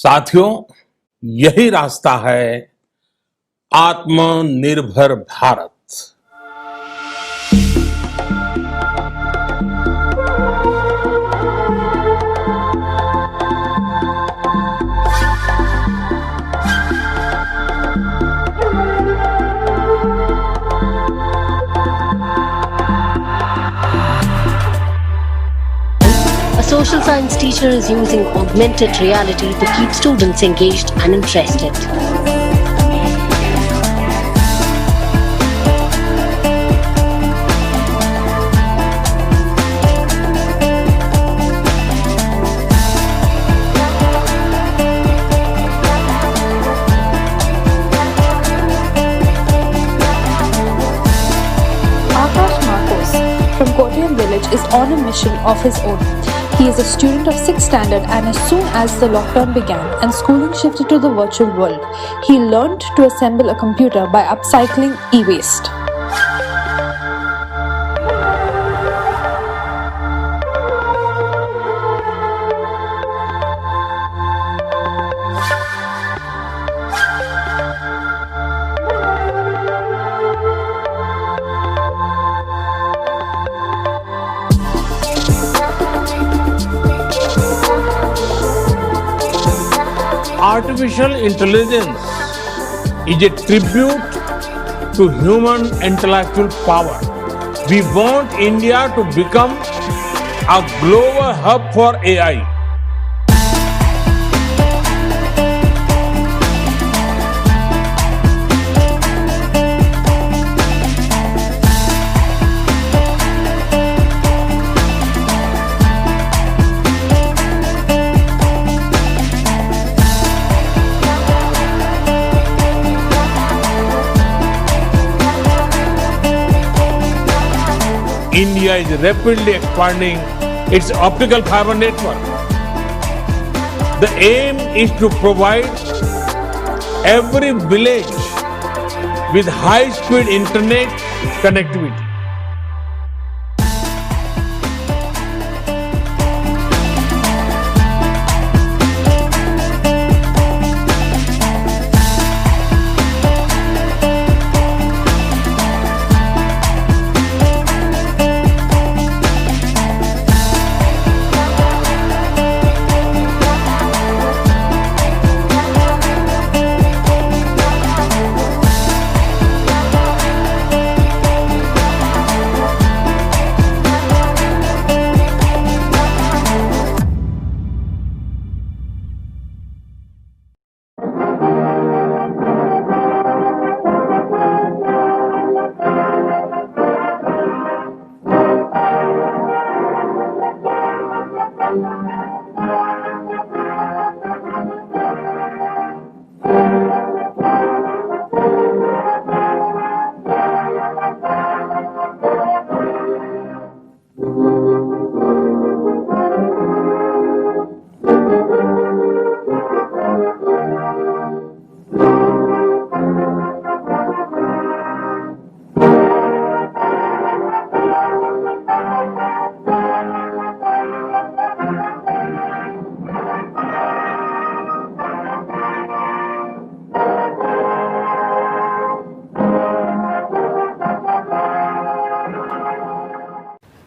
साथियों, यही रास्ता है आत्मनिर्भर Bharat. A social science teacher is using augmented reality to keep students engaged and interested. Akash Marcos from Kottayam village is on a mission of his own. He is a student of 6th standard, and as soon as the lockdown began and schooling shifted to the virtual world, he learned to assemble a computer by upcycling e-waste. Artificial intelligence is a tribute to human intellectual power. We want India to become a global hub for AI. India is rapidly expanding its optical fiber network. The aim is to provide every village with high-speed internet connectivity.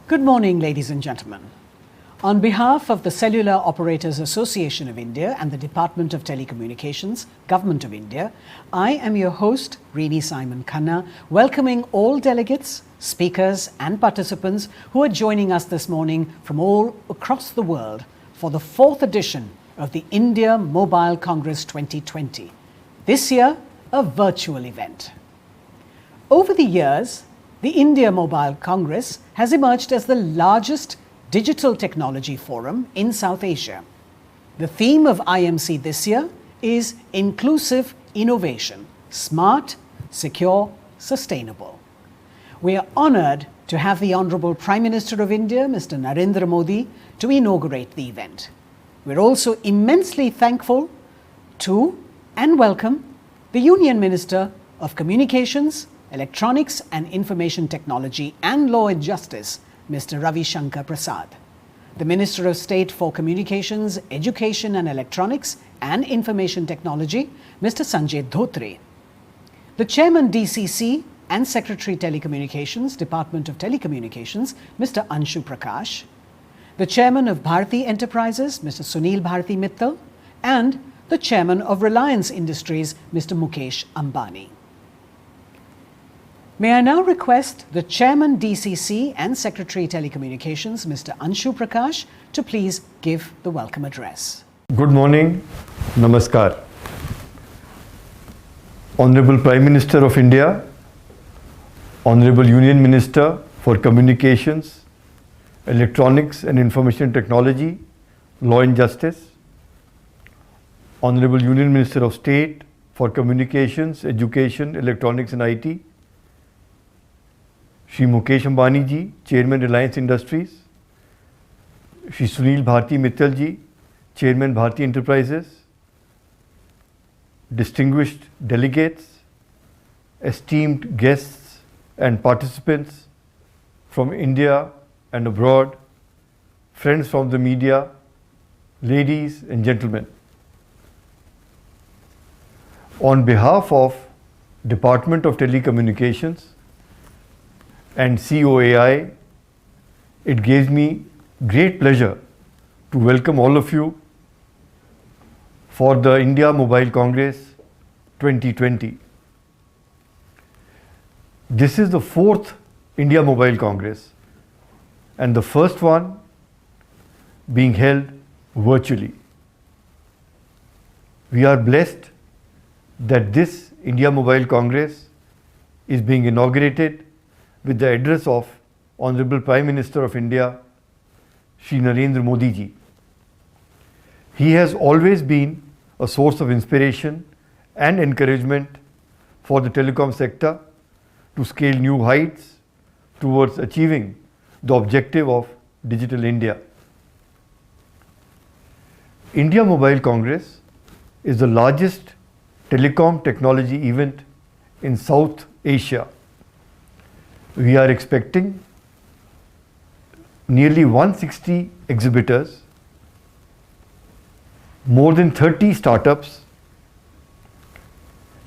Good morning, ladies and gentlemen. On behalf of the Cellular Operators Association of India and the Department of Telecommunications, Government of India, I am your host, Rini Simon Khanna, welcoming all delegates, speakers and participants who are joining us this morning from all across the world for the 4th edition of the India Mobile Congress 2020. This year, a virtual event. Over the years, the India Mobile Congress has emerged as the largest digital technology forum in South Asia. The theme of IMC this year is Inclusive Innovation, Smart, Secure, Sustainable. We are honoured to have the Honourable Prime Minister of India, Mr. Narendra Modi, to inaugurate the event. We're also immensely thankful to and welcome the Union Minister of Communications, Electronics and Information Technology and Law and Justice, Mr. Ravi Shankar Prasad. the Minister of State for Communications, Education and Electronics and Information Technology, Mr. Sanjay Dhotre. The Chairman DCC and Secretary Telecommunications, Department of Telecommunications, Mr. Anshu Prakash. The Chairman of Bharti Enterprises, Mr. Sunil Bharti Mittal, and the Chairman of Reliance Industries, Mr. Mukesh Ambani. May I now request the Chairman DCC and Secretary Telecommunications, Mr. Anshu Prakash, to please give the welcome address. Good morning, Namaskar. Honorable Prime Minister of India, Honorable Union Minister for Communications, Electronics and Information Technology, Law and Justice, Honorable Union Minister of State for Communications, Education, Electronics and IT, Shri Mukesh Ambani ji, Chairman Reliance Industries, Shri Sunil Bharti Mittal ji, Chairman Bharti Enterprises, distinguished delegates, esteemed guests and participants from India and abroad, friends from the media, ladies and gentlemen. On behalf of Department of Telecommunications and COAI, it gives me great pleasure to welcome all of you for the India Mobile Congress 2020. This is the 4th India Mobile Congress and the first one being held virtually. We are blessed that this India Mobile Congress is being inaugurated with the address of Honorable Prime Minister of India, Shri Narendra Modi ji. He has always been a source of inspiration and encouragement for the telecom sector to scale new heights towards achieving the objective of Digital India. India Mobile Congress is the largest telecom technology event in South Asia. We are expecting nearly 160 exhibitors, more than 30 startups,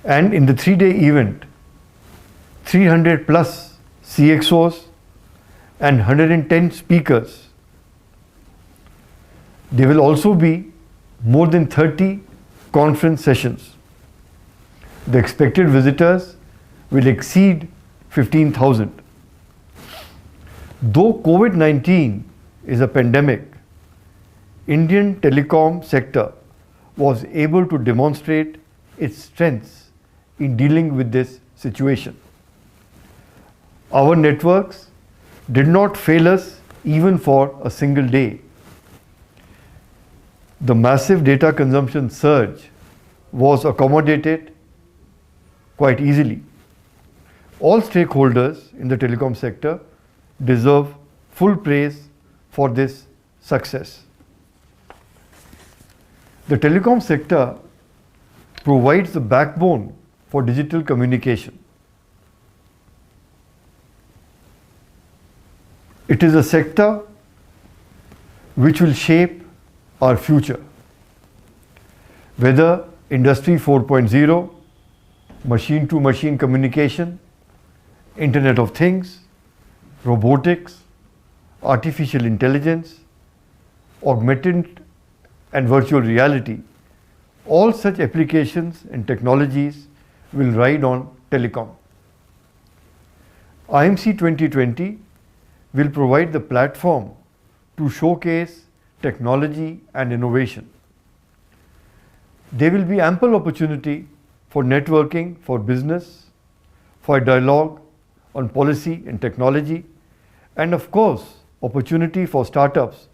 and in the 3-day event, 300 plus CXOs and 110 speakers. There will also be more than 30 conference sessions. The expected visitors will exceed 15,000. Though COVID-19 is a pandemic, Indian telecom sector was able to demonstrate its strengths in dealing with this situation. Our networks did not fail us even for a single day. The massive data consumption surge was accommodated quite easily. All stakeholders in the telecom sector deserve full praise for this success. The telecom sector provides the backbone for digital communication. It is a sector which will shape our future. Whether Industry 4.0, machine-to-machine communication, Internet of Things, robotics, artificial intelligence, augmented and virtual reality, all such applications and technologies will ride on telecom. IMC 2020 will provide the platform to showcase technology and innovation. There will be ample opportunity for networking, for business, for dialogue on policy and technology, and of course, opportunity for startups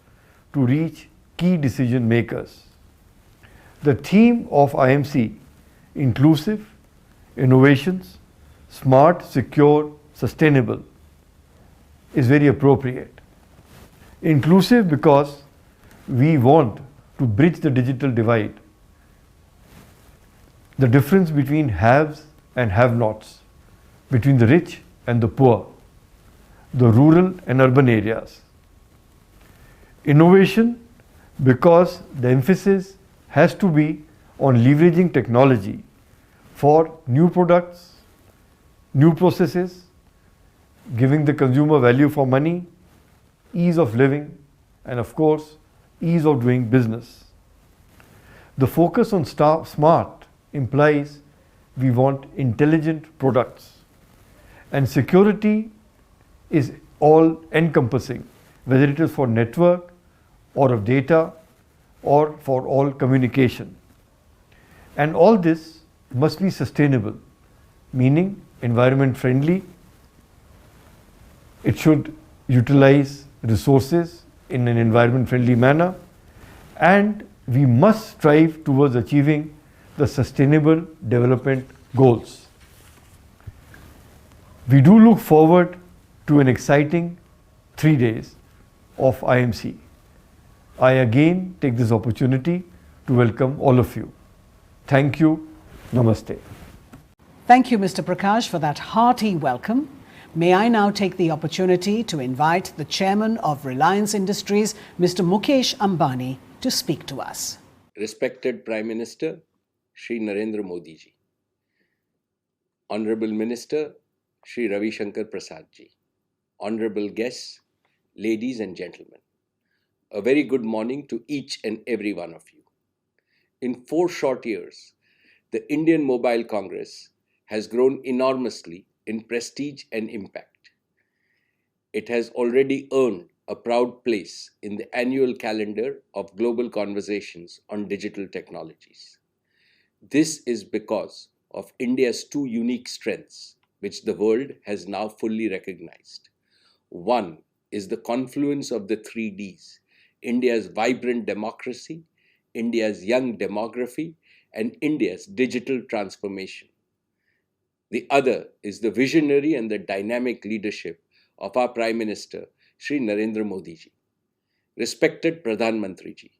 to reach key decision makers. The theme of IMC, inclusive, innovations, smart, secure, sustainable, is very appropriate. Inclusive because we want to bridge the digital divide, the difference between haves and have-nots, between the rich and the poor, the rural and urban areas. Innovation, because the emphasis has to be on leveraging technology for new products, new processes, giving the consumer value for money, ease of living, and of course, ease of doing business. The focus on smart implies we want intelligent products, and security is all encompassing, whether it is for network or of data or for all communication. And all this must be sustainable, meaning environment friendly. It should utilize resources in an environment friendly manner, and we must strive towards achieving the sustainable development goals. We do look forward to an exciting 3 days of IMC. I again take this opportunity to welcome all of you. Thank you. Namaste. Thank you, Mr. Prakash, for that hearty welcome. May I now take the opportunity to invite the Chairman of Reliance Industries, Mr. Mukesh Ambani, to speak to us. Respected Prime Minister, Shri Narendra Modi ji. Honorable Minister, Shri Ravi Shankar Prasad ji. Honorable guests, ladies and gentlemen. A very good morning to each and every one of you. In 4 short years, the Indian Mobile Congress has grown enormously in prestige and impact. It has already earned a proud place in the annual calendar of global conversations on digital technologies. This is because of India's 2 unique strengths, which the world has now fully recognized. One is the confluence of the 3 Ds, India's vibrant democracy, India's young demography, and India's digital transformation. The other is the visionary and the dynamic leadership of our Prime Minister, Shri Narendra Modi ji. Respected Pradhan Mantri ji,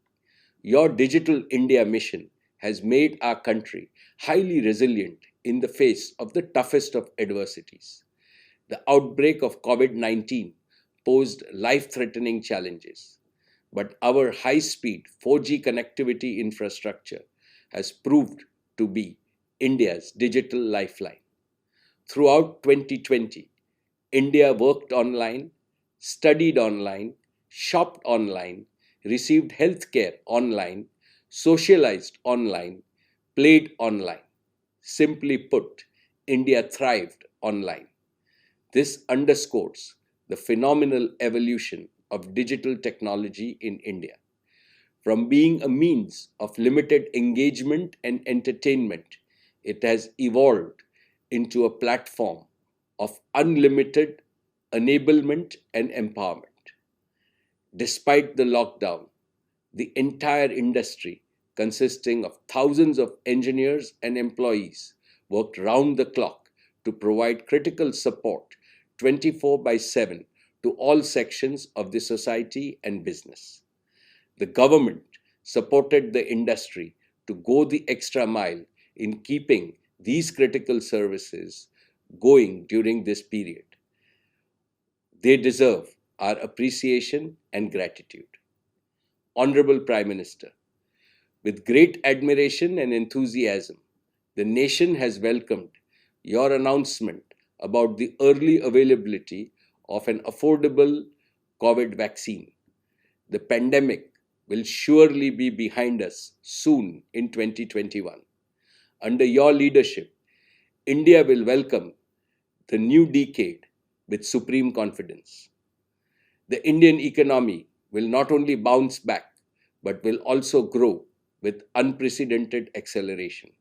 your Digital India mission has made our country highly resilient in the face of the toughest of adversities. The outbreak of COVID-19 posed life-threatening challenges, but our high-speed 4G connectivity infrastructure has proved to be India's digital lifeline. Throughout 2020, India worked online, studied online, shopped online, received healthcare online, socialized online, played online. Simply put, India thrived online. This underscores the phenomenal evolution of digital technology in India. From being a means of limited engagement and entertainment, it has evolved into a platform of unlimited enablement and empowerment. Despite the lockdown, the entire industry, consisting of thousands of engineers and employees, worked round the clock to provide critical support 24/7 to all sections of the society and business. The government supported the industry to go the extra mile in keeping these critical services going during this period. They deserve our appreciation and gratitude. Honorable Prime Minister, with great admiration and enthusiasm, the nation has welcomed your announcement about the early availability of an affordable COVID vaccine. The pandemic will surely be behind us soon in 2021. Under your leadership, India will welcome the new decade with supreme confidence. The Indian economy will not only bounce back, but will also grow with unprecedented acceleration.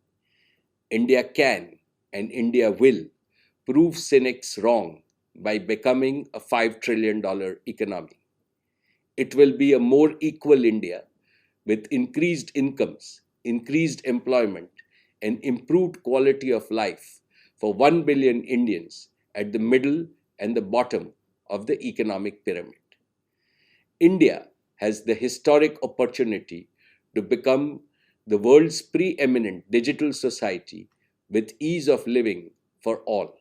India can and India will prove cynics wrong by becoming a $5 trillion economy. It will be a more equal India with increased incomes, increased employment, and improved quality of life for 1 billion Indians at the middle and the bottom of the economic pyramid. India has the historic opportunity to become the world's preeminent digital society with ease of living for all.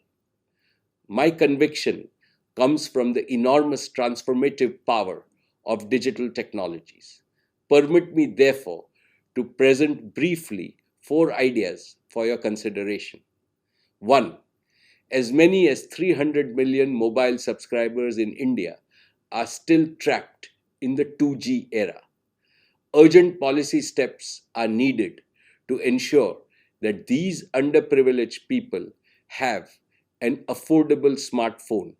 My conviction comes from the enormous transformative power of digital technologies. Permit me, therefore, to present briefly 4 ideas for your consideration. 1. As many as 300 million mobile subscribers in India are still trapped in the 2G era. Urgent policy steps are needed to ensure that these underprivileged people have an affordable smartphone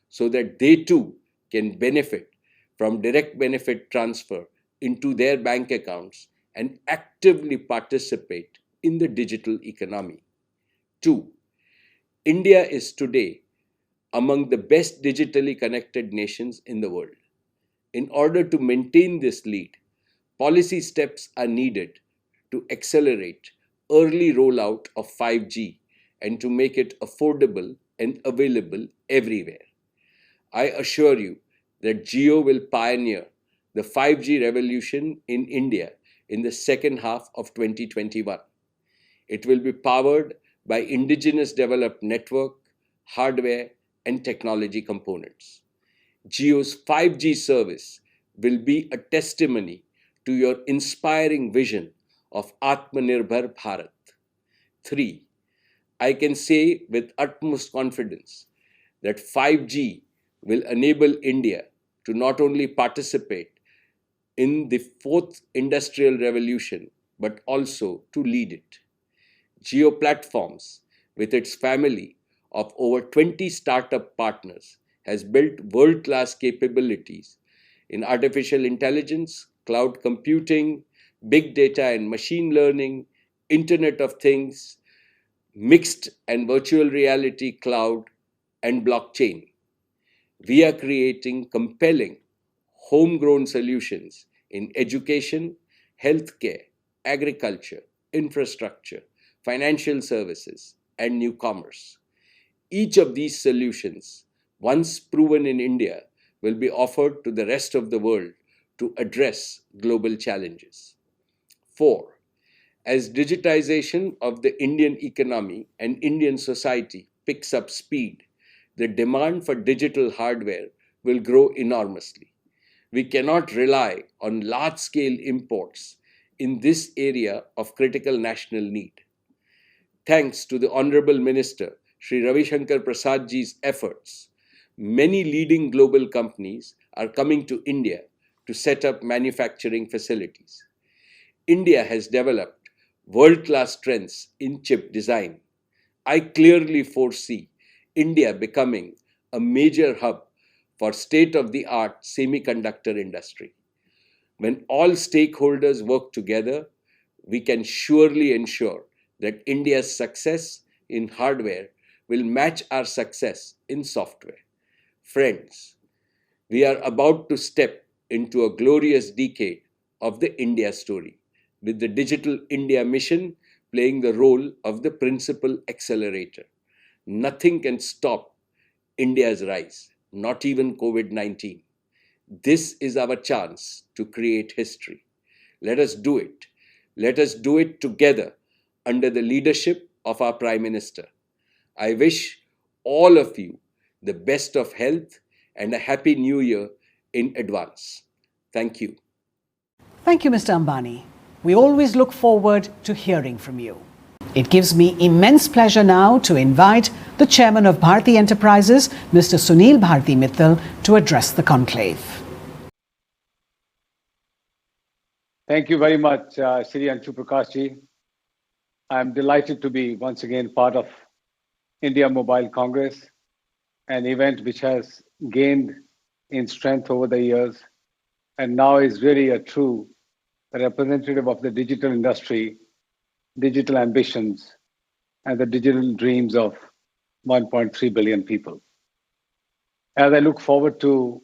so that they too can benefit from direct benefit transfer into their bank accounts and actively participate in the digital economy. 2. India is today among the best digitally connected nations in the world. In order to maintain this lead, policy steps are needed to accelerate early rollout of 5G and to make it affordable and available everywhere. I assure you that Jio will pioneer the 5G revolution in India in the second half of 2021. It will be powered by indigenous developed network, hardware, and technology components. Jio's 5G service will be a testimony to your inspiring vision of Atmanirbhar Bharat. 3. I can say with utmost confidence that 5G will enable India to not only participate in the fourth industrial revolution, but also to lead it. Jio Platforms, with its family of over 20 startup partners, has built world-class capabilities in artificial intelligence, cloud computing, big data and machine learning, Internet of Things, mixed and virtual reality cloud, and blockchain. We are creating compelling homegrown solutions in education, healthcare, agriculture, infrastructure, financial services, and new commerce. Each of these solutions, once proven in India, will be offered to the rest of the world to address global challenges. 4. As digitization of the Indian economy and Indian society picks up speed, the demand for digital hardware will grow enormously. We cannot rely on large-scale imports in this area of critical national need. Thanks to the Honorable Minister, Sri Ravi Shankar Prasad ji's efforts, many leading global companies are coming to India to set up manufacturing facilities. India has developed world-class strengths in chip design. I clearly foresee India becoming a major hub for state-of-the-art semiconductor industry. When all stakeholders work together, we can surely ensure that India's success in hardware will match our success in software. Friends, we are about to step into a glorious decade of the India story, with the Digital India Mission playing the role of the principal accelerator. Nothing can stop India's rise, not even COVID-19. This is our chance to create history. Let us do it. Let us do it together under the leadership of our Prime Minister. I wish all of you the best of health and a happy new year in advance. Thank you. Thank you, Mr. Ambani. We always look forward to hearing from you. It gives me immense pleasure now to invite the Chairman of Bharti Enterprises, Mr. Sunil Bharti Mittal, to address the conclave. Thank you very much, Shri Anshu Prakash ji. I'm delighted to be once again part of India Mobile Congress, an event which has gained in strength over the years and now is really a true representative of the digital industry, digital ambitions, and the digital dreams of 1.3 billion people. As I look forward to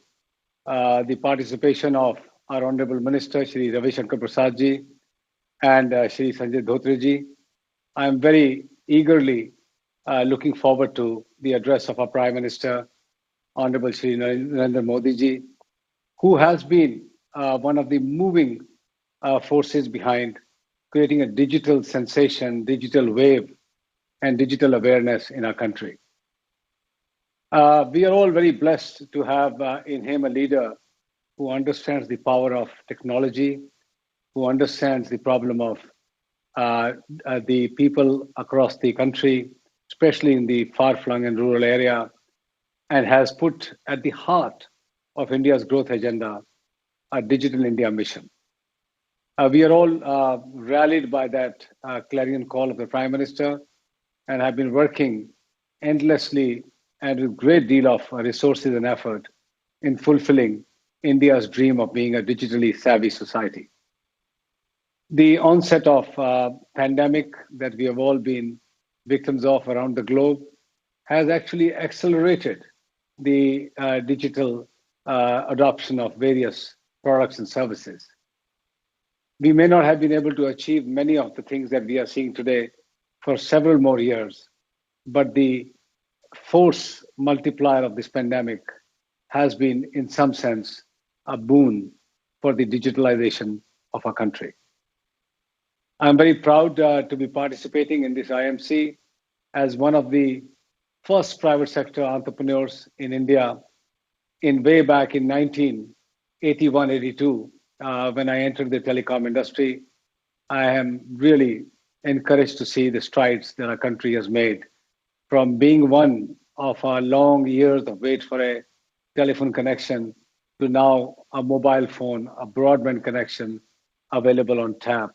the participation of our Honorable Minister, Shri Ravi Shankar Prasad ji, and Shri Sanjay Dhotri ji, I am very eagerly looking forward to the address of our Prime Minister, Honorable Shri Narendra Modi ji, who has been one of the moving forces behind creating a digital sensation, digital wave, and digital awareness in our country. We are all very blessed to have in him a leader who understands the power of technology, who understands the problem of the people across the country, especially in the far-flung and rural area, and has put at the heart of India's growth agenda a Digital India mission. We are all rallied by that clarion call of the Prime Minister and have been working endlessly and with great deal of resources and effort in fulfilling India's dream of being a digitally savvy society. The onset of pandemic that we have all been victims of around the globe has actually accelerated the digital adoption of various products and services. We may not have been able to achieve many of the things that we are seeing today for several more years, but the force multiplier of this pandemic has been, in some sense, a boon for the digitalization of our country. I'm very proud to be participating in this IMC as one of the first private sector entrepreneurs in India in way back in 1981-82, when I entered the telecom industry. I am really encouraged to see the strides that our country has made from being one of our long years of wait for a telephone connection to now a mobile phone, a broadband connection available on tap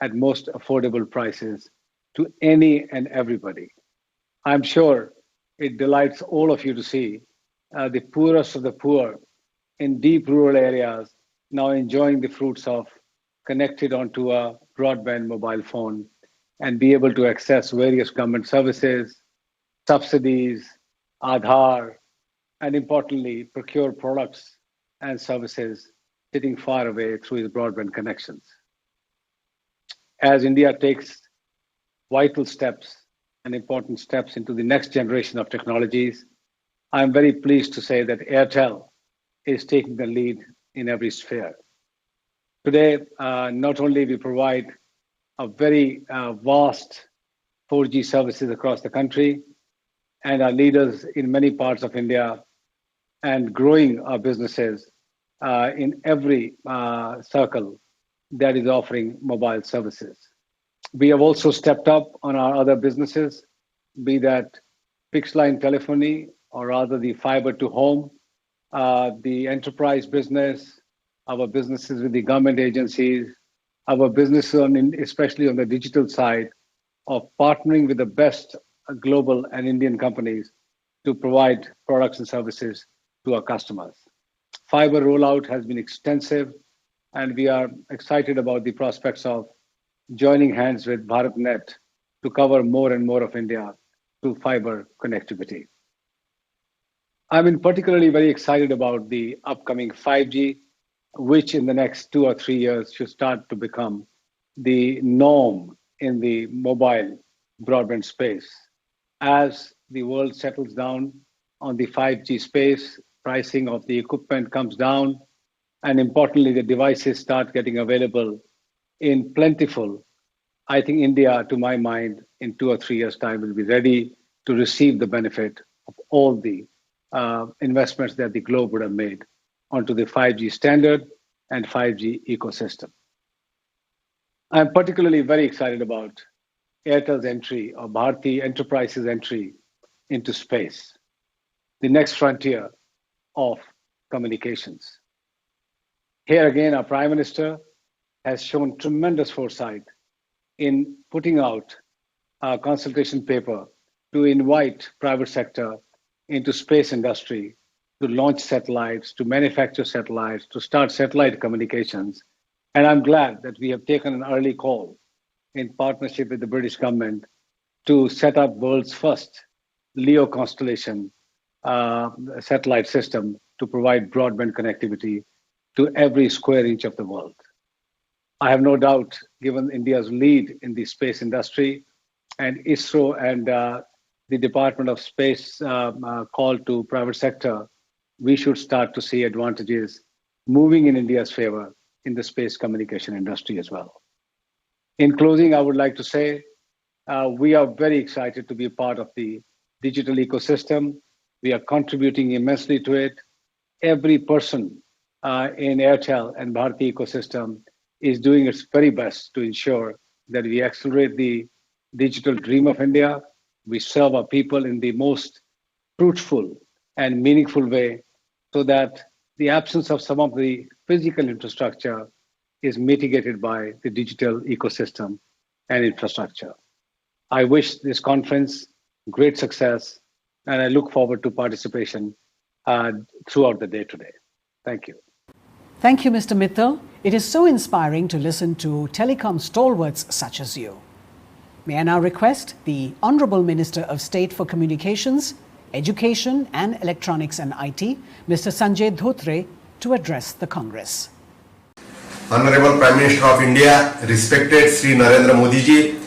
at most affordable prices to any and everybody. I'm sure it delights all of you to see the poorest of the poor in deep rural areas now enjoying the fruits of connected onto a broadband mobile phone and be able to access various government services, subsidies, Aadhaar, and importantly, procure products and services sitting far away through his broadband connections. As India takes vital steps and important steps into the next generation of technologies, I'm very pleased to say that Airtel is taking the lead in every sphere. Today, not only we provide a very vast 4G services across the country and are leaders in many parts of India and growing our businesses in every circle that is offering mobile services. We have also stepped up on our other businesses, be that fixed line telephony or rather the fiber to home, the enterprise business, our businesses with the government agencies, our businesses especially on the digital side of partnering with the best global and Indian companies to provide products and services to our customers. Fiber rollout has been extensive, and we are excited about the prospects of joining hands with BharatNet to cover more and more of India through fiber connectivity. I'm particularly very excited about the upcoming 5G, which in the next 2 or 3 years should start to become the norm in the mobile broadband space. As the world settles down on the 5G space, pricing of the equipment comes down, and importantly, the devices start getting available in plentiful. I think India, to my mind, in 2 or 3 years' time, will be ready to receive the benefit of all the investments that the globe would have made onto the 5G standard and 5G ecosystem. I'm particularly very excited about Airtel's entry, or Bharti Enterprises' entry into space, the next frontier of communications. Here again, our Prime Minister has shown tremendous foresight in putting out a consultation paper to invite private sector into space industry, to launch satellites, to manufacture satellites, to start satellite communications. And I'm glad that we have taken an early call in partnership with the British government to set up world's first LEO constellation satellite system to provide broadband connectivity to every square inch of the world. I have no doubt, given India's lead in the space industry and ISRO and the Department of Space call to private sector, we should start to see advantages moving in India's favor in the space communication industry as well. In closing, I would like to say we are very excited to be a part of the digital ecosystem. We are contributing immensely to it. Every person in Airtel and Bharti ecosystem is doing its very best to ensure that we accelerate the digital dream of India. We serve our people in the most fruitful and meaningful way so that the absence of some of the physical infrastructure is mitigated by the digital ecosystem and infrastructure. I wish this conference great success, and I look forward to participation throughout the day today. Thank you. Thank you, Mr. Mittal. It is so inspiring to listen to telecom stalwarts such as you. May I now request the Honourable Minister of State for Communications, Education and Electronics and IT, Mr. Sanjay Dhotre, to address the Congress. Honorable Prime Minister of India, respected Sri Narendra Modi ji,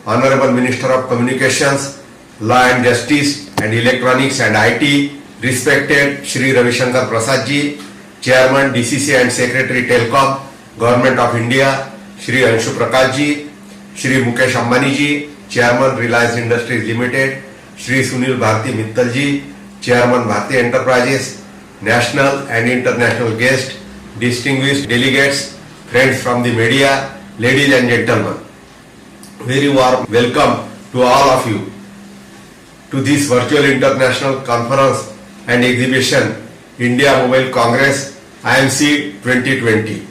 Honorable Minister of Communications, Law and Justice and Electronics and IT, respected Sri Ravi Shankar Prasad ji, Chairman DCC and Secretary Telecom, Government of India, Sri Anshu Prakash ji, Sri Mukesh Ambani ji, Chairman Reliance Industries Limited, Sri Sunil Bharti Mittal ji, Chairman Bharti Enterprises, national and international guests, distinguished delegates, friends from the media, ladies and gentlemen. Very warm welcome to all of you to this virtual international conference and exhibition, India Mobile Congress IMC 2020,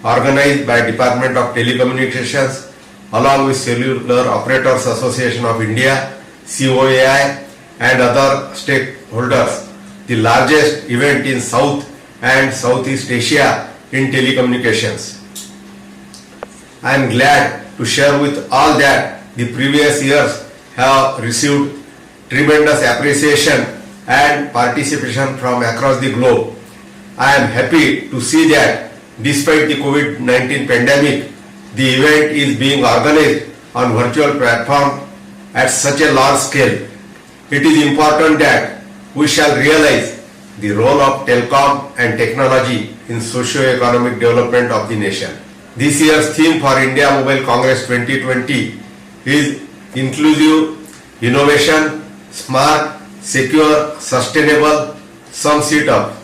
organized by Department of Telecommunications along with Cellular Operators Association of India, COAI and other stakeholders, the largest event in South and Southeast Asia in telecommunications. I am glad to share with all that the previous years have received tremendous appreciation and participation from across the globe. I am happy to see that despite the COVID-19 pandemic, the event is being organized on virtual platform at such a large scale. It is important that we shall realize the role of telecom and technology in socio-economic development of the nation. This year's theme for India Mobile Congress 2020 is Inclusive Innovation, Smart, Secure, Sustainable, Sum It Up.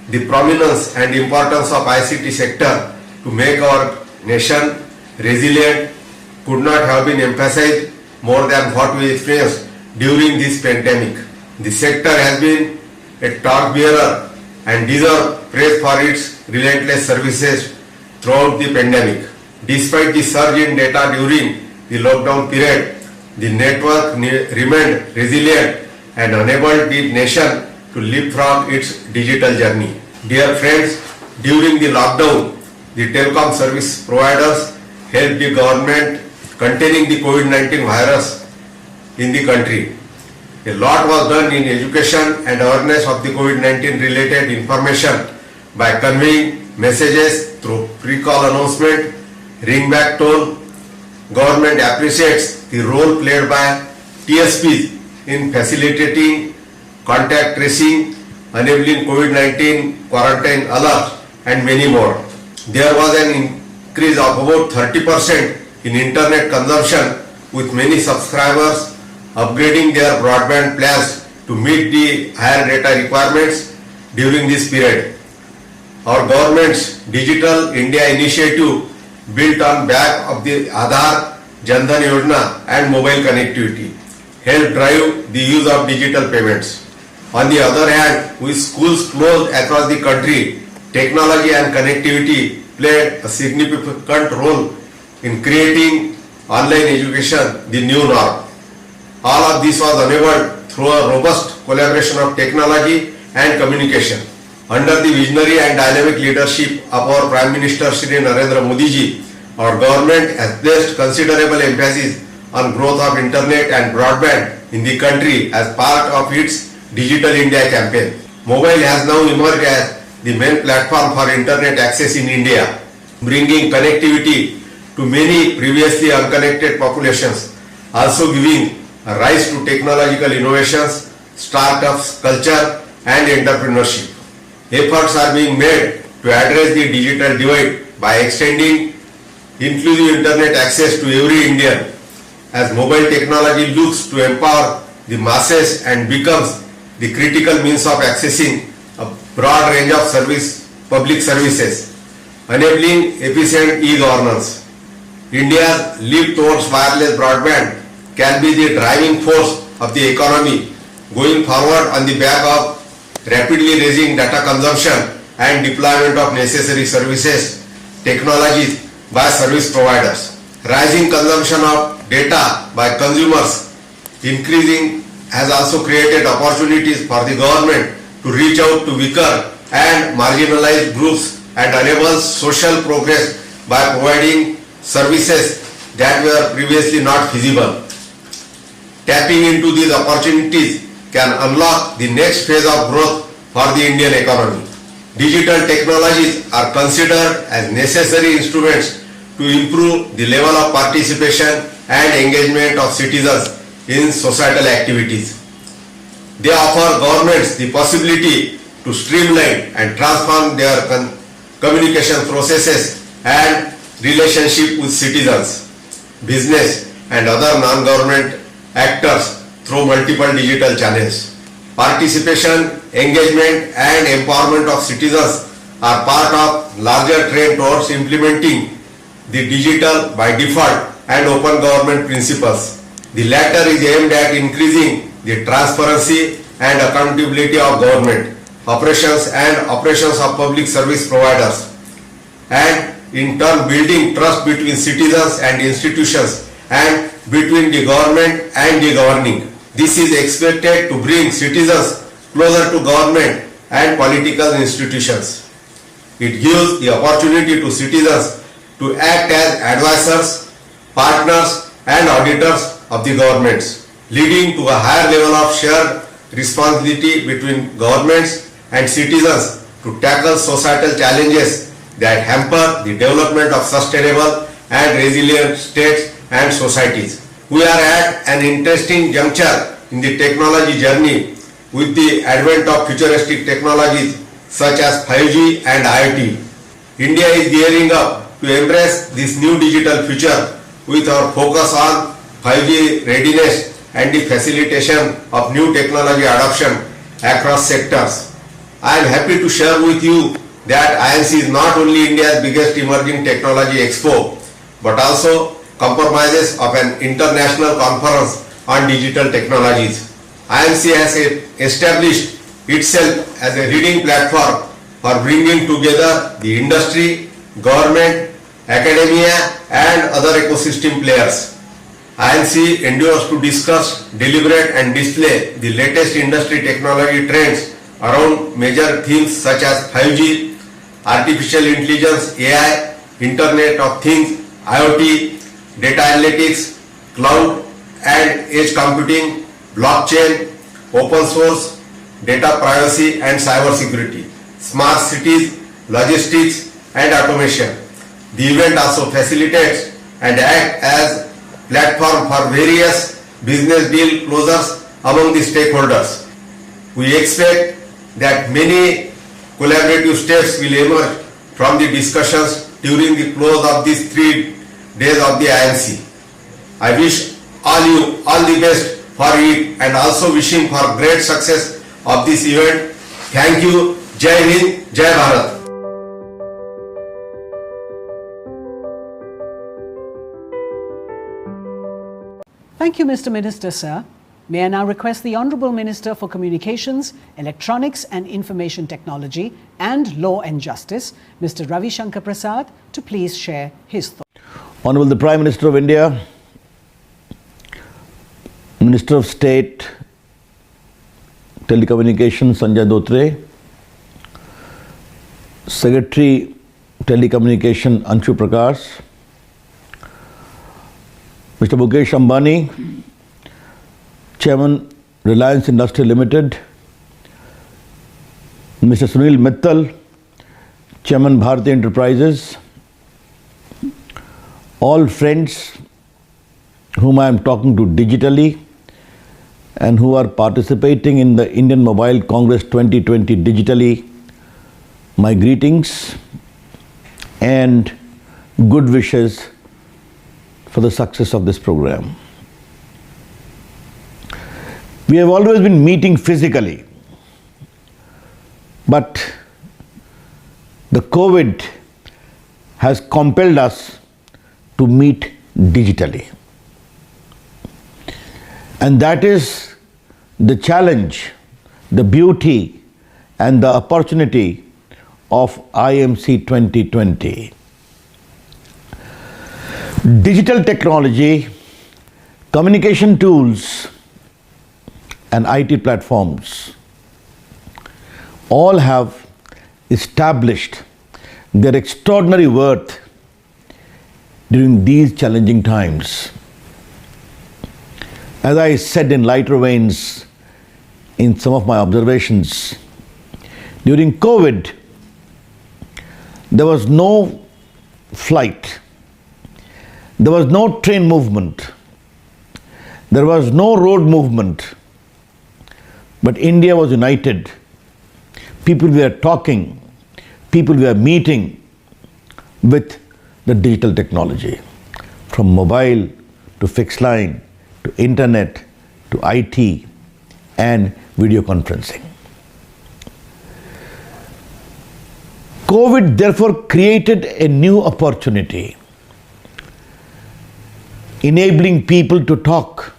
The prominence and importance of ICT sector to make our nation resilient could not have been emphasized more than what we experienced during this pandemic. The sector has been a torchbearer and deserves praise for its relentless services throughout the pandemic. Despite the surge in data during the lockdown period, the network remained resilient and enabled the nation to leapfrog its digital journey. Dear friends, during the lockdown, the telecom service providers helped the government containing the COVID-19 virus in the country. A lot was done in education and awareness of the COVID-19 related information by conveying messages through pre-call announcement, ring-back tone. Government appreciates the role played by TSPs in facilitating contact tracing, enabling COVID-19 quarantine alerts and many more. There was an increase of about 30% in internet consumption with many subscribers upgrading their broadband plans to meet the higher data requirements during this period. Our government's Digital India initiative built on back of the Aadhaar, Jan Dhan Yojana and mobile connectivity helped drive the use of digital payments. On the other hand, with schools closed across the country, technology and connectivity played a significant role in creating online education the new norm. All of this was enabled through a robust collaboration of technology and communication. Under the visionary and dynamic leadership of our Prime Minister Shri Narendra Modi ji, our government has placed considerable emphasis on growth of internet and broadband in the country as part of its Digital India campaign. Mobile has now emerged as the main platform for internet access in India, bringing connectivity to many previously unconnected populations, also giving a rise to technological innovations, startups, culture and entrepreneurship. Efforts are being made to address the digital divide by extending inclusive internet access to every Indian, as mobile technology looks to empower the masses and becomes the critical means of accessing a broad range of service public services, enabling efficient e-governance. India's leap towards wireless broadband can be the driving force of the economy going forward on the back of rapidly raising data consumption and deployment of necessary services, technologies by service providers. Rising consumption of data by consumers increasing has also created opportunities for the government to reach out to weaker and marginalized groups and enable social progress by providing services that were previously not feasible. Tapping into these opportunities can unlock the next phase of growth for the Indian economy. Digital technologies are considered as necessary instruments to improve the level of participation and engagement of citizens in societal activities. They offer governments the possibility to streamline and transform their communication processes and relationship with citizens, business and other non-government actors through multiple digital channels. Participation, engagement and empowerment of citizens are part of larger trend towards implementing the digital by default and open government principles. The latter is aimed at increasing the transparency and accountability of government operations and operations of public service providers, and in turn building trust between citizens and institutions and between the government and the governing. This is expected to bring citizens closer to government and political institutions. It gives the opportunity to citizens to act as advisors, partners and auditors of the governments, leading to a higher level of shared responsibility between governments and citizens to tackle societal challenges that hamper the development of sustainable and resilient states and societies. We are at an interesting juncture in the technology journey with the advent of futuristic technologies such as 5G and IoT. India is gearing up to embrace this new digital future with our focus on 5G readiness and the facilitation of new technology adoption across sectors. I am happy to share with you that INC is not only India's biggest emerging technology expo, but also compromises of an international conference on digital technologies. INC has established itself as a leading platform for bringing together the industry, government, academia and other ecosystem players. INC endures to discuss, deliberate and display the latest industry technology trends around major themes such as 5G, artificial intelligence, AI, Internet of Things, IoT, data analytics, cloud and edge computing, blockchain, open source, data privacy and cyber security, smart cities, logistics and automation. The event also facilitates and acts as platform for various business deal closures among the stakeholders. We expect that many collaborative steps will emerge from the discussions during the close of these 3 days of the INC. I wish you all the best for it and also wishing for great success of this event. Thank you. Jai Hind, Jai Bharat. Thank you, Mr. Minister, sir. May I now request the Honourable Minister for Communications, Electronics and Information Technology and Law and Justice, Mr. Ravi Shankar Prasad, to please share his thoughts. Honourable the Prime Minister of India, Minister of State, Telecommunications Sanjay Dhotre, Secretary Telecommunication Anshu Prakash, Mr. Mukesh Ambani, Chairman Reliance Industries Limited, Mr. Sunil Mittal, Chairman Bharti Enterprises, all friends whom I am talking to digitally and who are participating in the Indian Mobile Congress 2020 digitally, my greetings and good wishes for the success of this program. We have always been meeting physically, but the COVID has compelled us to meet digitally. And that is the challenge, the beauty, and the opportunity of IMC 2020. Digital technology, communication tools, and IT platforms all have established their extraordinary worth during these challenging times. As I said in lighter veins in some of my observations, during COVID, there was no flight, there was no train movement, there was no road movement, but India was united. People were talking, people were meeting with the digital technology, from mobile to fixed line to internet to IT and video conferencing. COVID therefore created a new opportunity, enabling people to talk,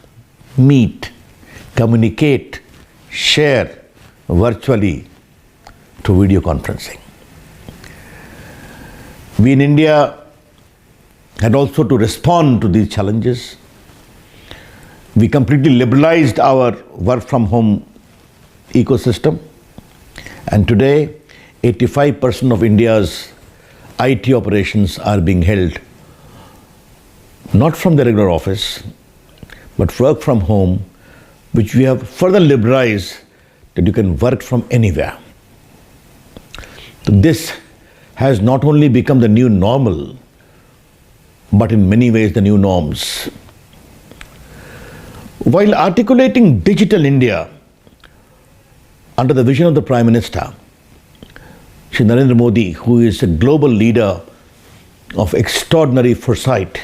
meet, communicate, share virtually through video conferencing. We in India had also to respond to these challenges. We completely liberalized our work from home ecosystem, and today 85% of India's IT operations are being held not from the regular office, but work from home, which we have further liberalized that you can work from anywhere. So this has not only become the new normal, but in many ways the new norms. While articulating Digital India under the vision of the Prime Minister, Shri Narendra Modi, who is a global leader of extraordinary foresight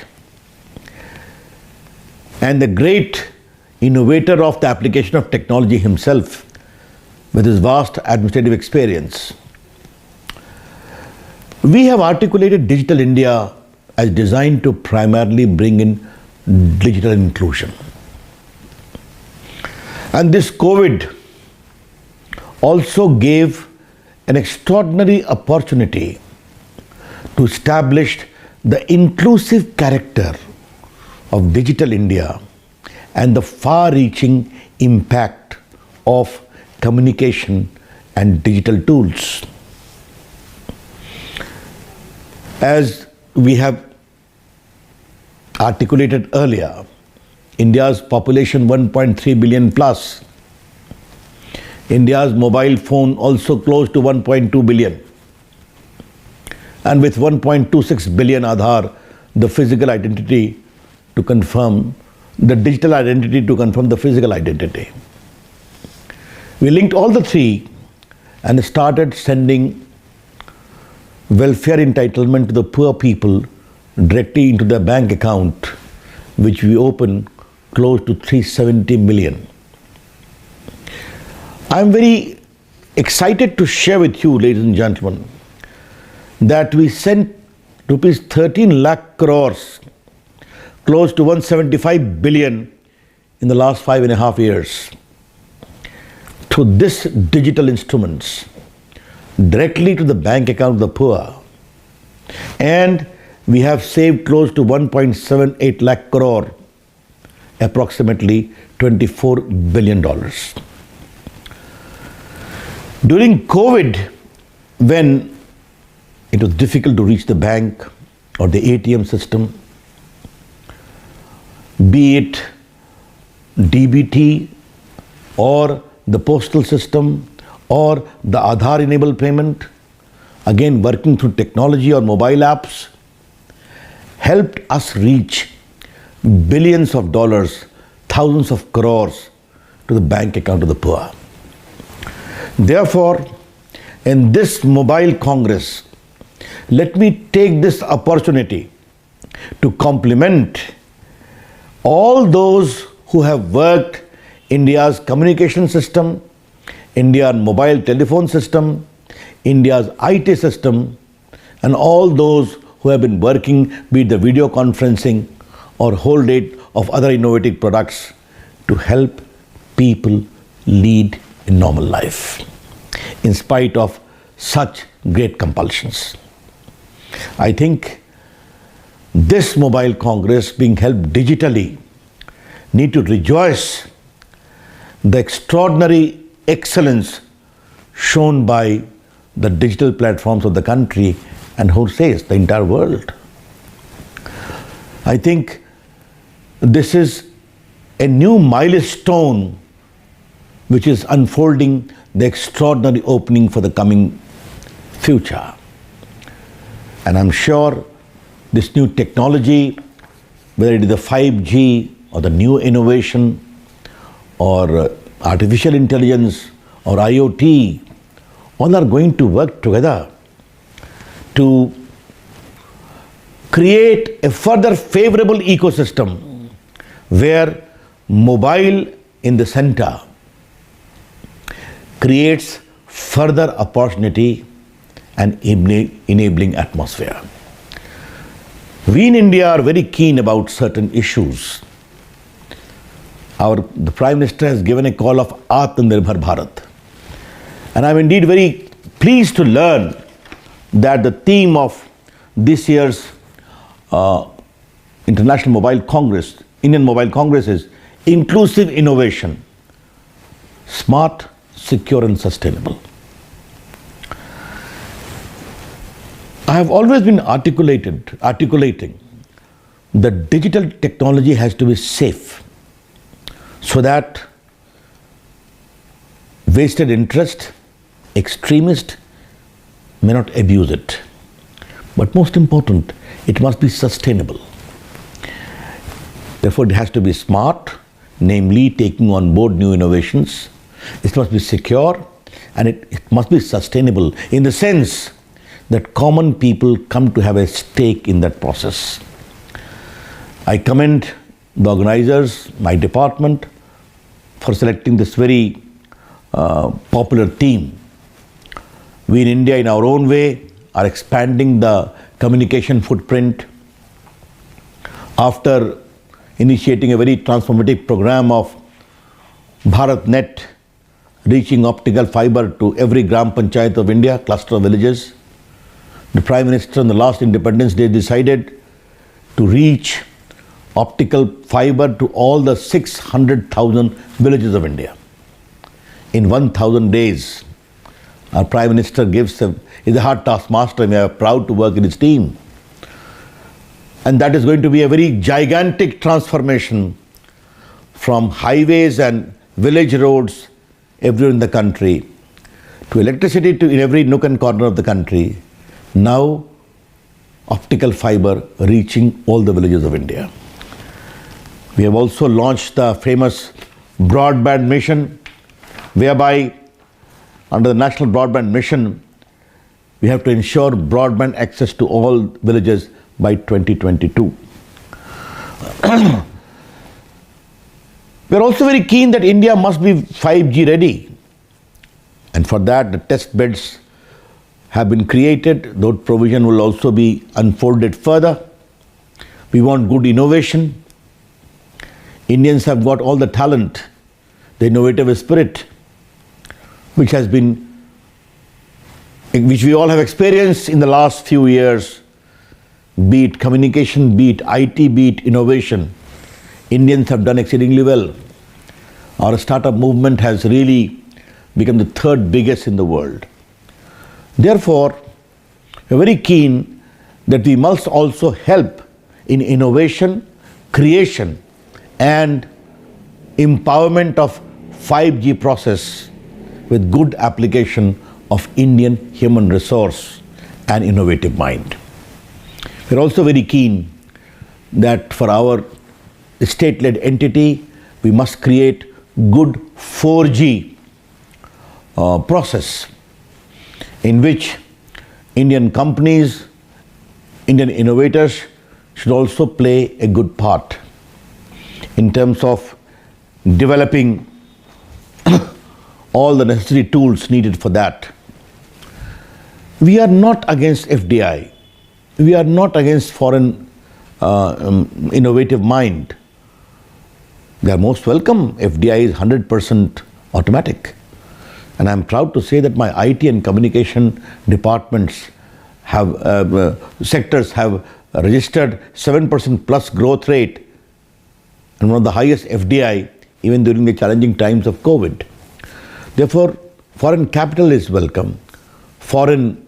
and the great innovator of the application of technology himself with his vast administrative experience, we have articulated Digital India as designed to primarily bring in digital inclusion. And this COVID also gave an extraordinary opportunity to establish the inclusive character of Digital India and the far-reaching impact of communication and digital tools. As we have articulated earlier, India's population 1.3 billion plus. India's mobile phone also close to 1.2 billion. And with 1.26 billion Aadhaar, the physical identity to confirm, the digital identity to confirm the physical identity. We linked all the three and started sending welfare entitlement to the poor people directly into their bank account, which we opened close to 370 million. I'm very excited to share with you, ladies and gentlemen, that we sent rupees 13 lakh crores, close to 175 billion in the last 5.5 years, through this digital instruments directly to the bank account of the poor. And we have saved close to 1.78 lakh crore, approximately $24 billion. During COVID, when it was difficult to reach the bank or the ATM system, be it DBT or the postal system or the Aadhaar enabled payment, again working through technology or mobile apps, helped us reach billions of dollars, thousands of crores to the bank account of the poor. Therefore, in this mobile congress, let me take this opportunity to compliment all those who have worked India's communication system, India's mobile telephone system, India's IT system and all those who have been working, be it the video conferencing or whole rate of other innovative products to help people lead a normal life in spite of such great compulsions. I think this mobile congress being held digitally need to rejoice the extraordinary excellence shown by the digital platforms of the country and who says the entire world. I think this is a new milestone which is unfolding the extraordinary opening for the coming future. And I'm sure this new technology, whether it is the 5G or the new innovation or artificial intelligence or IoT, all are going to work together to create a further favorable ecosystem where mobile in the center creates further opportunity and enabling atmosphere. We in India are very keen about certain issues. The Prime Minister has given a call of Atmanirbhar Bharat. And I'm indeed very pleased to learn that the theme of this year's International Mobile Congress, Indian Mobile Congress, is inclusive innovation, smart, secure and sustainable. I have always been articulating that digital technology has to be safe so that vested interest, extremists may not abuse it. But most important, it must be sustainable. Therefore, it has to be smart, namely taking on board new innovations. It must be secure and it must be sustainable in the sense that common people come to have a stake in that process. I commend the organizers, my department, for selecting this very popular theme. We in India, in our own way, are expanding the communication footprint after initiating a very transformative program of BharatNet, reaching optical fiber to every Gram Panchayat of India, cluster of villages. The Prime Minister on the last Independence Day decided to reach optical fiber to all the 600,000 villages of India. In 1,000 days, our Prime Minister is a hard taskmaster, and we are proud to work in his team. And that is going to be a very gigantic transformation from highways and village roads everywhere in the country to electricity in every nook and corner of the country. Now, optical fiber reaching all the villages of India. We have also launched the famous broadband mission, whereby under the National Broadband Mission, we have to ensure broadband access to all villages by 2022. We are also very keen that India must be 5G ready. And for that, the test beds have been created. Those provision will also be unfolded further. We want good innovation. Indians have got all the talent, the innovative spirit, which we all have experienced in the last few years, be it communication, be it IT, be it innovation. Indians have done exceedingly well. Our startup movement has really become the third biggest in the world. Therefore, we are very keen that we must also help in innovation, creation and empowerment of 5G process with good application of Indian human resource and innovative mind. We are also very keen that for our state-led entity, we must create good 4G process in which Indian companies, Indian innovators should also play a good part in terms of developing all the necessary tools needed for that. We are not against FDI. We are not against foreign innovative mind. They are most welcome. FDI is 100% automatic. And I'm proud to say that my IT and communication departments have, sectors have registered 7% plus growth rate and one of the highest FDI even during the challenging times of COVID. Therefore, foreign capital is welcome. Foreign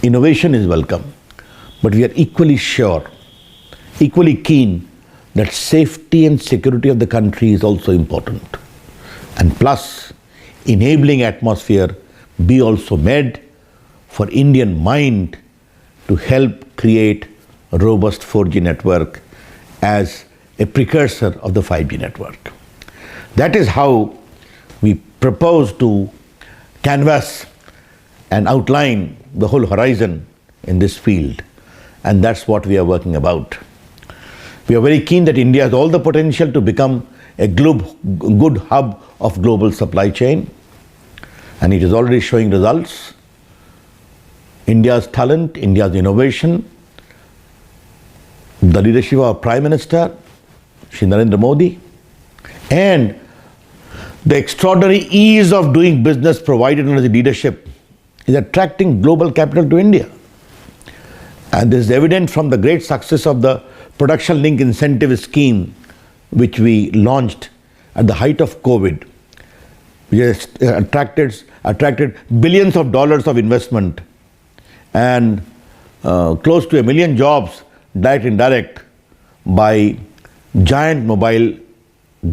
innovation is welcome. But we are equally sure, equally keen that safety and security of the country is also important. And plus, enabling atmosphere be also made for Indian mind to help create a robust 4G network as a precursor of the 5G network. That is how we propose to canvass and outline the whole horizon in this field. And that's what we are working about. We are very keen that India has all the potential to become a good hub of global supply chain. And it is already showing results. India's talent, India's innovation, the leadership of our Prime Minister, Shri Narendra Modi, and the extraordinary ease of doing business provided under the leadership is attracting global capital to India. And this is evident from the great success of the Production Link Incentive Scheme, which we launched at the height of COVID, which has attracted billions of dollars of investment and close to 1 million jobs, direct and indirect, by giant mobile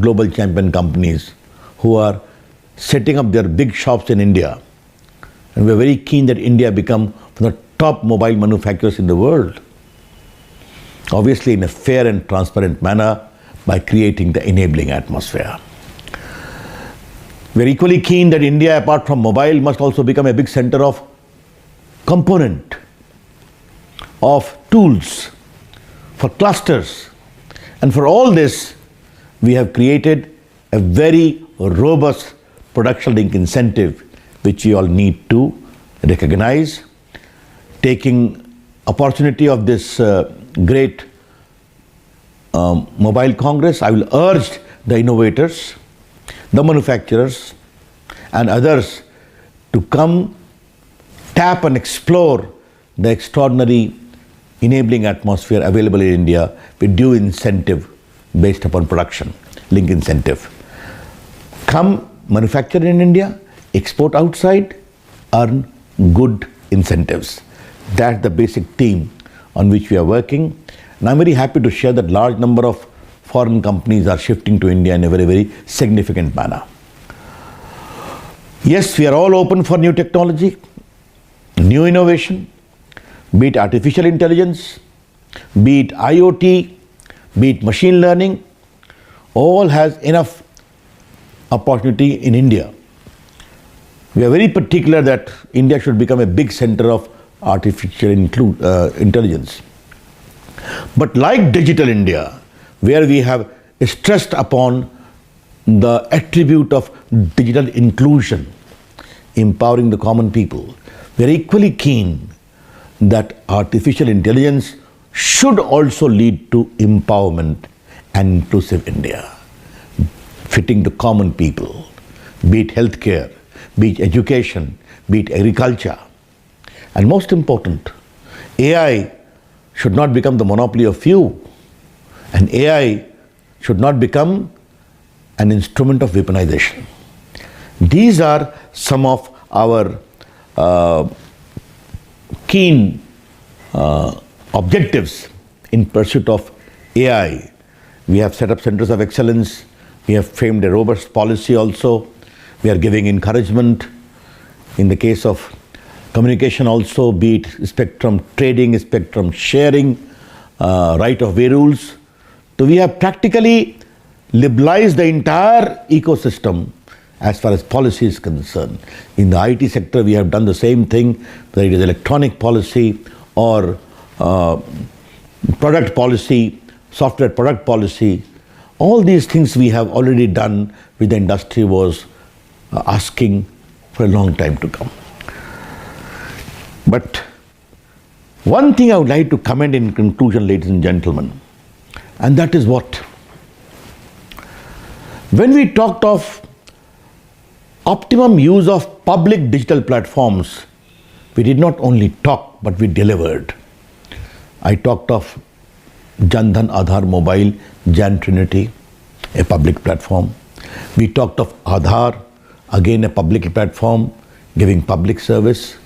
global champion companies who are setting up their big shops in India. And we're very keen that India become one of the top mobile manufacturers in the world. Obviously in a fair and transparent manner by creating the enabling atmosphere. We're equally keen that India, apart from mobile, must also become a big center of component, of tools, for clusters. And for all this, we have created a very robust production link incentive, which you all need to recognize. Taking opportunity of this great Mobile Congress, I will urge the innovators, the manufacturers and others to come tap and explore the extraordinary enabling atmosphere available in India with due incentive based upon production, link incentive. Come manufacture in India, export outside, earn good incentives. That's the basic theme on which we are working. And I'm very happy to share that large number of foreign companies are shifting to India in a very, very significant manner. Yes, we are all open for new technology, new innovation, be it artificial intelligence, be it IoT, be it machine learning, all has enough opportunity in India. We are very particular that India should become a big center of artificial intelligence. But like Digital India, where we have stressed upon the attribute of digital inclusion, empowering the common people, we are equally keen that artificial intelligence should also lead to empowerment and inclusive India, fitting the common people, be it healthcare, be it education, be it agriculture. And most important, AI should not become the monopoly of few, and AI should not become an instrument of weaponization. These are some of our keen objectives in pursuit of AI. We have set up centers of excellence. We have framed a robust policy also. We are giving encouragement in the case of communication also, be it spectrum trading, spectrum sharing, right of way rules. So we have practically liberalized the entire ecosystem as far as policy is concerned. In the IT sector, we have done the same thing, whether it is electronic policy or product policy, software product policy. All these things we have already done, which the industry was asking for a long time to come. But one thing I would like to comment in conclusion, ladies and gentlemen, and that is what? When we talked of optimum use of public digital platforms, we did not only talk, but we delivered. I talked of Jan Dhan Aadhaar Mobile, Jan Trinity, a public platform. We talked of Aadhaar, again a public platform, giving public service,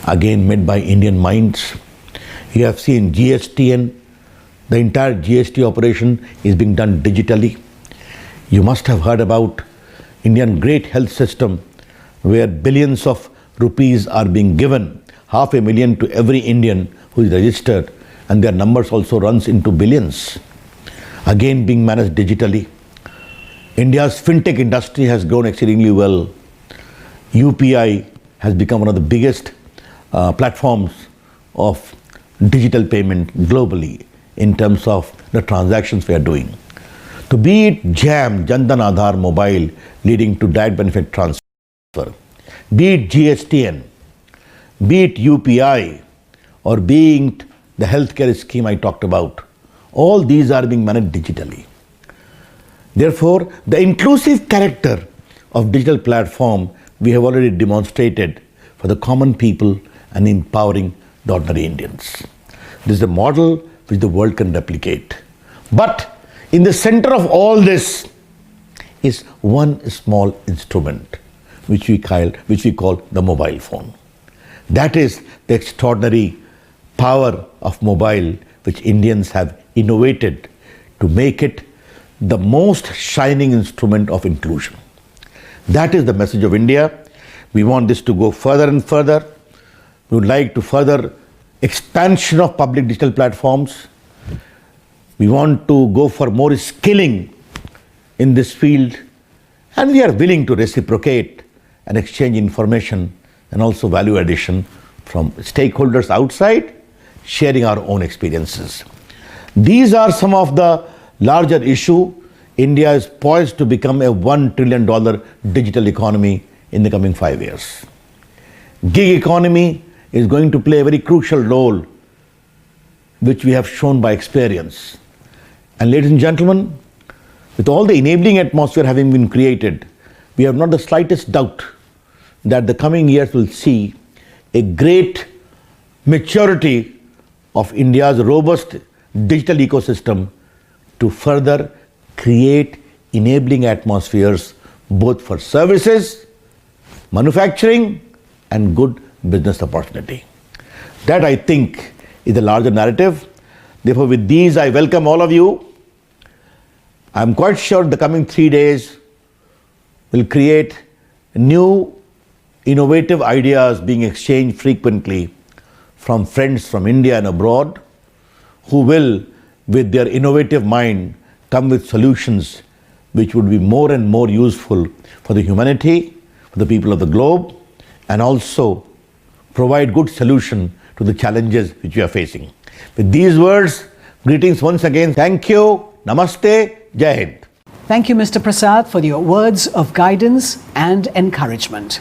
again made by Indian minds. You have seen GSTN, the entire GST operation is being done digitally. You must have heard about Indian great health system where billions of rupees are being given, 500,000 to every Indian who is registered, and their numbers also runs into billions. Again being managed digitally. India's fintech industry has grown exceedingly well. UPI has become one of the biggest platforms of digital payment globally in terms of the transactions we are doing. To be it JAM, Jan Dhan Aadhaar Mobile, leading to direct benefit transfer, be it GSTN, be it UPI, or being the healthcare scheme I talked about, all these are being managed digitally. Therefore, the inclusive character of digital platform we have already demonstrated for the common people and empowering the ordinary Indians. This is a model which the world can replicate. But in the center of all this is one small instrument which we call the mobile phone. That is the extraordinary power of mobile which Indians have innovated to make it the most shining instrument of inclusion. That is the message of India. We want this to go further and further. We would like to further expansion of public digital platforms. We want to go for more skilling in this field, and we are willing to reciprocate and exchange information and also value addition from stakeholders outside, sharing our own experiences. These are some of the larger issues. India is poised to become a $1 trillion digital economy in the coming 5 years. Gig economy is going to play a very crucial role, which we have shown by experience. And ladies and gentlemen, with all the enabling atmosphere having been created, we have not the slightest doubt that the coming years will see a great maturity of India's robust digital ecosystem to further create enabling atmospheres both for services, manufacturing, and good business opportunity. That, I think, is the larger narrative. Therefore, with these, I welcome all of you. I'm quite sure the coming 3 days will create new innovative ideas being exchanged frequently from friends from India and abroad, who will, with their innovative mind, come with solutions which would be more and more useful for the humanity, for the people of the globe, and also provide good solution to the challenges which we are facing. With these words, greetings once again. Thank you. Namaste. Jai Hind. Thank you, Mr. Prasad, for your words of guidance and encouragement.